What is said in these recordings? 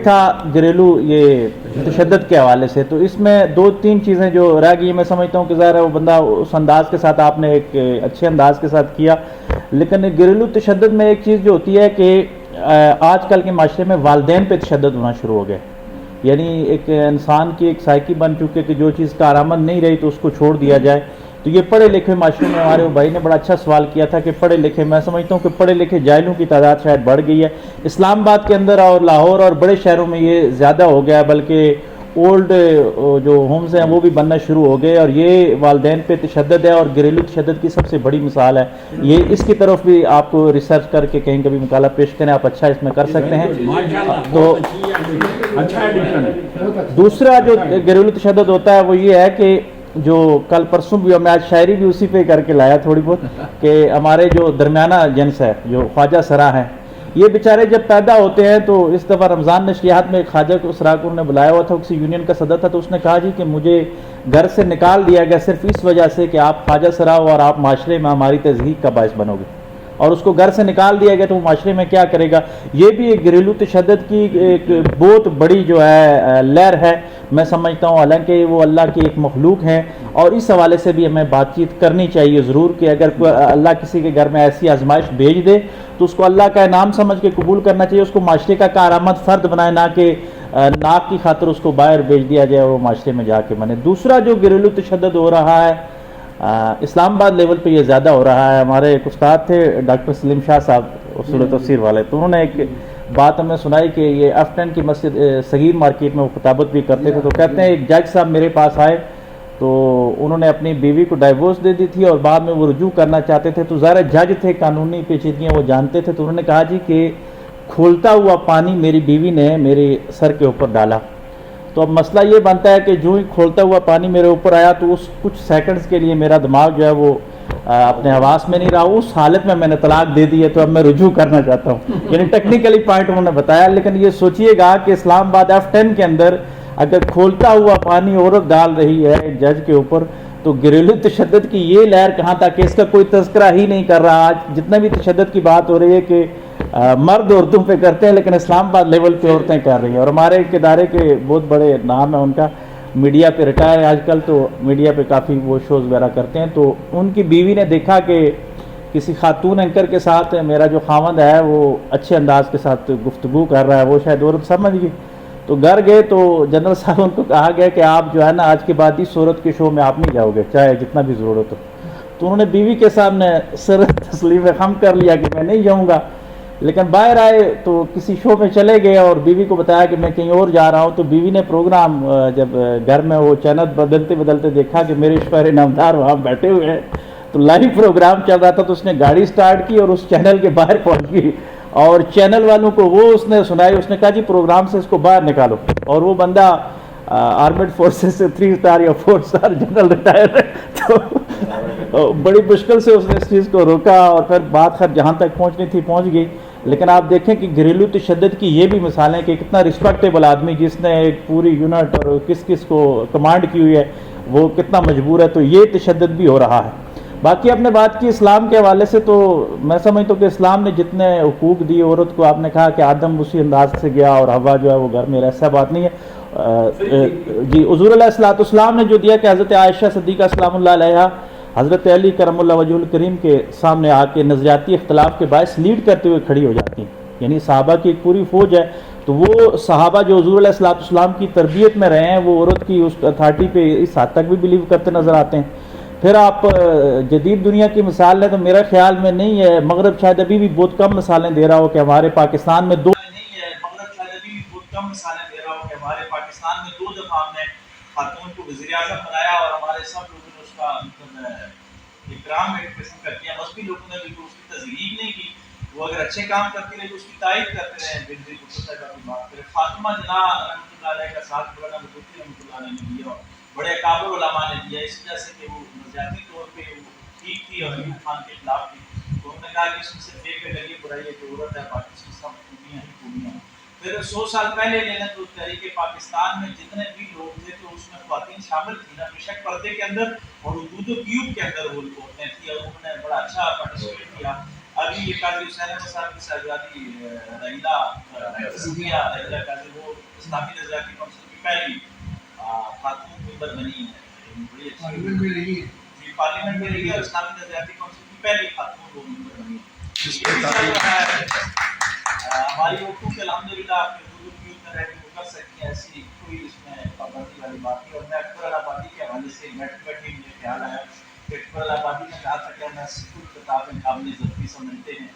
Topic تھا گھریلو یہ تشدد کے حوالے سے، تو اس میں دو تین چیزیں جو رہ گئی، میں سمجھتا ہوں کہ ظاہر ہے وہ بندہ اس انداز کے ساتھ آپ نے ایک اچھے انداز کے ساتھ کیا، لیکن گھریلو تشدد میں ایک چیز جو ہوتی ہے کہ آج کل کے معاشرے میں والدین پہ تشدد ہونا شروع ہو گئے، یعنی ایک انسان کی ایک سائیکی بن چکے کہ جو چیز کارآمد نہیں رہی تو اس کو چھوڑ دیا جائے۔ تو یہ پڑھے لکھے معاشرے میں ہمارے بھائی نے بڑا اچھا سوال کیا تھا کہ پڑھے لکھے، میں سمجھتا ہوں کہ پڑھے لکھے جاہلوں کی تعداد شاید بڑھ گئی ہے اسلام آباد کے اندر اور لاہور اور بڑے شہروں میں، یہ زیادہ ہو گیا ہے، بلکہ اولڈ جو ہومز ہیں وہ بھی بننا شروع ہو گئے، اور یہ والدین پہ تشدد ہے اور گھریلو تشدد کی سب سے بڑی مثال ہے یہ۔ اس کی طرف بھی آپ کو ریسرچ کر کے کہیں کبھی مقالہ پیش کریں، آپ اچھا اس میں کر سکتے ہیں۔ تو دوسرا جو گھریلو تشدد ہوتا ہے وہ یہ ہے کہ جو کل پرسوں بھی، میں آج شاعری بھی اسی پہ کر کے لایا تھوڑی بہت، کہ ہمارے جو درمیانہ جنس ہے جو خواجہ سرا ہیں، یہ بیچارے جب پیدا ہوتے ہیں تو اس دفعہ رمضان نشریات میں ایک خواجہ کو سرا کو نے بلایا ہوا تھا، کسی یونین کا صدر تھا، تو اس نے کہا جی کہ مجھے گھر سے نکال دیا گیا صرف اس وجہ سے کہ آپ خواجہ سرا ہو اور آپ معاشرے میں ہماری تضحیق کا باعث بنو گے، اور اس کو گھر سے نکال دیا گیا تو وہ معاشرے میں کیا کرے گا۔ یہ بھی ایک گھریلو تشدد کی ایک بہت بڑی جو ہے لہر ہے، میں سمجھتا ہوں، حالانکہ وہ اللہ کی ایک مخلوق ہیں، اور اس حوالے سے بھی ہمیں بات چیت کرنی چاہیے ضرور کہ اگر اللہ کسی کے گھر میں ایسی آزمائش بھیج دے تو اس کو اللہ کا انعام سمجھ کے قبول کرنا چاہیے، اس کو معاشرے کا کارآمد فرد بنائے، نہ کہ ناک کی خاطر اس کو باہر بھیج دیا جائے اور وہ معاشرے میں جا کے بنے۔ دوسرا جو گھریلو تشدد ہو رہا ہے اسلام آباد لیول پہ یہ زیادہ ہو رہا ہے، ہمارے ایک استاد تھے ڈاکٹر سلیم شاہ صاحب اصول تفسیر والے، تو انہوں نے ایک بات ہمیں سنائی کہ یہ ایف 10 کی مسجد صغیر مارکیٹ میں وہ خطابت بھی کرتے تھے، تو کہتے ہیں ایک جج صاحب میرے پاس آئے تو انہوں نے اپنی بیوی کو ڈائیورس دے دی تھی اور بعد میں وہ رجوع کرنا چاہتے تھے، تو ظاہر جج تھے، قانونی پیچیدگیاں وہ جانتے تھے، تو انہوں نے کہا جی کہ کھولتا ہوا پانی میری بیوی نے میرے سر کے اوپر ڈالا، تو اب مسئلہ یہ بنتا ہے کہ جو ہی کھولتا ہوا پانی میرے اوپر آیا تو اس کچھ سیکنڈز کے لیے میرا دماغ جو ہے وہ اپنے حواس میں نہیں رہا، اس حالت میں نے طلاق دے دی ہے، تو اب میں رجوع کرنا چاہتا ہوں۔ یعنی ٹیکنیکلی پوائنٹ انہوں نے بتایا، لیکن یہ سوچئے گا کہ اسلام آباد ایف 10 کے اندر اگر کھولتا ہوا پانی عورت ڈال رہی ہے جج کے اوپر، تو گھریلو تشدد کی یہ لہر کہاں تک کہ اس کا کوئی تذکرہ ہی نہیں کر رہا۔ آج جتنا بھی تشدد کی بات ہو رہی ہے کہ مرد عورتوں پہ کرتے ہیں، لیکن اسلام آباد لیول پہ عورتیں کر رہی ہیں، اور ہمارے ایک ادارے کے بہت بڑے نام ہے ان کا، میڈیا پہ ریٹائر ہے آج کل، تو میڈیا پہ کافی وہ شوز وغیرہ کرتے ہیں، تو ان کی بیوی نے دیکھا کہ کسی خاتون اینکر کے ساتھ میرا جو خاوند ہے وہ اچھے انداز کے ساتھ گفتگو کر رہا ہے، وہ شاید عورت سمجھ گئی، تو گھر گئے تو جنرل صاحب ان کو کہا گیا کہ آپ جو ہے نا آج کے بعد اس عورت کے شو میں آپ نہیں جاؤ گے چاہے جتنا بھی ضرورت ہو، تو انہوں نے بیوی کے سامنے سر تسلیم خم کر لیا کہ میں نہیں جاؤں گا، لیکن باہر آئے تو کسی شو میں چلے گئے اور بیوی کو بتایا کہ میں کہیں اور جا رہا ہوں، تو بیوی نے پروگرام جب گھر میں وہ چینل بدلتے بدلتے دیکھا کہ میرے شوہر نامدار وہاں بیٹھے ہوئے ہیں، تو لائیو پروگرام چل رہا تھا، تو اس نے گاڑی سٹارٹ کی اور اس چینل کے باہر پہنچ گئی، اور چینل والوں کو وہ اس نے سنائی، اس نے کہا جی پروگرام سے اس کو باہر نکالو، اور وہ بندہ آرمڈ فورسز سے 3 اسٹار یا 4 اسٹار جنرل ریٹائر ہے، تو بڑی مشکل سے اس نے اس چیز کو روکا، اور پھر بات خیر جہاں تک پہنچنی تھی پہنچ گئی۔ لیکن آپ دیکھیں کہ گھریلو تشدد کی یہ بھی مثالیں کہ کتنا رسپیکٹیبل آدمی جس نے ایک پوری یونٹ اور کس کس کو کمانڈ کی ہوئی ہے وہ کتنا مجبور ہے، تو یہ تشدد بھی ہو رہا ہے۔ باقی آپ نے بات کی اسلام کے حوالے سے، تو میں سمجھتا ہوں کہ اسلام نے جتنے حقوق دیے عورت کو، آپ نے کہا کہ آدم اسی انداز سے گیا اور حوا جو ہے وہ گھر میں، ایسا بات نہیں ہے جی۔ حضور علیہ الصلوۃ والسلام نے جو دیا کہ حضرت عائشہ صدیقہ سلام اللہ علیہا حضرت علی کرم اللہ وجہ الکریم کے سامنے آ کے نظریاتی اختلاف کے باعث لیڈ کرتے ہوئے کھڑی ہو جاتی ہیں، یعنی صحابہ کی ایک پوری فوج ہے، تو وہ صحابہ جو حضور علیہ الصلوۃ والسلام کی تربیت میں رہے ہیں وہ عورت کی اس اتھارٹی پہ اس حد تک بھی بلیو کرتے نظر آتے ہیں۔ پھر آپ جدید دنیا کی مثال لیں تو میرا خیال میں نہیں ہے، مغرب شاید ابھی بھی بہت کم مثالیں دے رہا ہو کہ ہمارے پاکستان میں دو دفعہ ہم نے خاتون کو وزیر اعظم بنایا، اور ہمارے سب لوگوں نے اس کا اکرام ایک قسم کا کیا، مذہبی لوگوں نے بھی اس کی تذلیل نہیں کی، وہ اگر اچھے کام کرتی رہے تو اس کی تائید کرتے رہے۔ بنظیر بھٹو کا بھی بات کریں، فاطمہ جناح رحمۃ اللہ علیہ کا ساتھ مولانا مدوسی رحمۃ اللہ علیہ نے دیا، بڑے اکابر علماء نے دیا، اس وجہ سے کہ وہ نظریاتی طور پہ وہ ٹھیک تھی اور ایوب خان کے خلاف تھی، تو انہوں نے کہا کہ اس میں سے ایک پہ لگی برائی ہے کہ عورت ہے، باقی اس کی سب خوبیاں ہی خوبیاں ہیں۔ پھر 100 سال پہلے لینا تو تحریک پاکستان میں جتنے بھی لوگ تھے تو اس میں خواتین شامل تھیں نا، بے شک پردے کے اندر اور حدود و قیود کے اندر وہ عورتیں تھیں، اور انہوں نے بڑا اچھا پارٹیسپیٹ کیا۔ ابھی یہ قاضی حسین احمد صاحب کی صاحبزادی رحیلہ قاضی، وہ اسلامی نظریاتی کونسل کی پہلی خاتون ممبر بنی ہے، بڑی اچھی پارلیمنٹ میں رہی ہے، جی پارلیمنٹ میں رہی ہے اور اسلامی نظریاتی کونسل کی پہلی خاتون وہ ممبر بنی ہے۔ یہ بھی چل رہا ہے ہماری اردو کے الحمدللہ اپنے حضور کی میں رہ کے وہ کر سکتی ہیں، ایسی کوئی اس میں پابندی والی بات نہیں۔ اور میں اکبر آبادی کے حوالے سے بیٹھے بیٹھے مجھے خیال آیا کہ اکبر آبادی نے کہا تھا کہ ہم سکول کتابیں قابل ضبطی سمجھتے ہیں،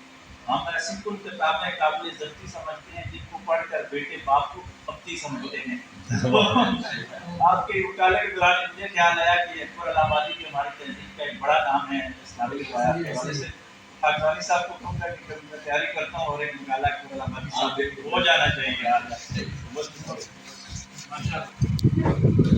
ہم سکول کتابیں قابل ضبطی سمجھتے ہیں جن کو پڑھ کر بیٹے باپ کو پپتی سمجھتے ہیں۔ آپ کے مطالعے کے دوران مجھے خیال آیا کہ اکبر آبادی بھی ہماری تہذیب کا ایک بڑا نام ہے اسلامی روایات کے حوالے سے۔ خاکسانی صاحب کو کہوں گا کہ کبھی میں تیاری کرتا ہوں اور ایک مقالہ اکبر آبادی صاحب ہو جانا چاہیے آج۔ ماشاء اللہ۔